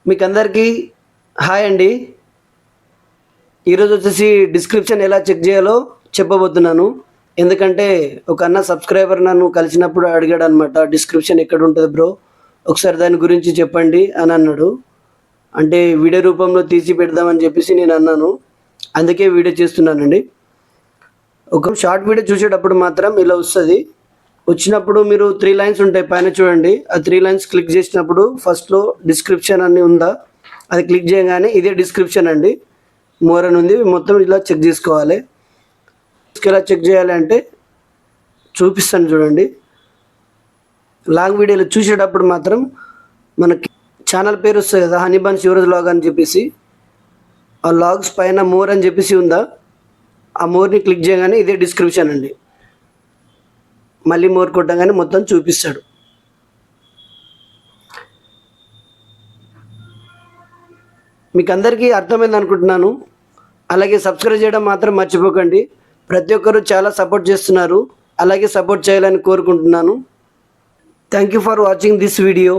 మీకు అందరికీ హాయ్ అండి. ఈరోజు వచ్చేసి డిస్క్రిప్షన్ ఎలా చెక్ చేయాలో చెప్పబోతున్నాను. ఎందుకంటే ఒక అన్న సబ్స్క్రైబర్ నన్ను కలిసినప్పుడు అడిగాడు అనమాట, డిస్క్రిప్షన్ ఎక్కడ ఉంటుంది బ్రో, ఒకసారి దాని గురించి చెప్పండి అని అన్నాడు. అంటే వీడియో రూపంలో తీసి పెడదామని చెప్పేసి నేను అన్నాను, అందుకే వీడియో చేస్తున్నానండి. ఒక షార్ట్ వీడియో చూసేటప్పుడు మాత్రం ఇలా వస్తుంది. వచ్చినప్పుడు మీరు 3 లైన్స్ ఉంటాయి పైన చూడండి. ఆ 3 లైన్స్ క్లిక్ చేసినప్పుడు ఫస్ట్లో డిస్క్రిప్షన్ అని ఉందా, అది క్లిక్ చేయగానే ఇదే డిస్క్రిప్షన్ అండి, మోర్ అని ఉంది. మొత్తం ఇలా చెక్ చేసుకోవాలి. ఎలా చెక్ చేయాలి అంటే చూపిస్తాను చూడండి. లాంగ్ వీడియోలు చూసేటప్పుడు మాత్రం మనకి ఛానల్ పేరు వస్తుంది కదా, హనీ బన్స్ యువరాజ్ లాగ్ అని చెప్పేసి. ఆ లాగ్స్ పైన మోర్ అని చెప్పేసి ఉందా, ఆ మోర్ని క్లిక్ చేయగానే ఇదే డిస్క్రిప్షన్ అండి. మళ్ళీ మోర్ కొట్టగానే మొత్తం చూపిస్తాడు. మీకు అందరికీ అర్థమైంది అనుకుంటున్నాను. అలాగే సబ్స్క్రైబ్ చేయడం మాత్రం మర్చిపోకండి. ప్రతి ఒక్కరూ చాలా సపోర్ట్ చేస్తున్నారు, అలాగే సపోర్ట్ చేయాలని కోరుకుంటున్నాను. Thank you for watching this video.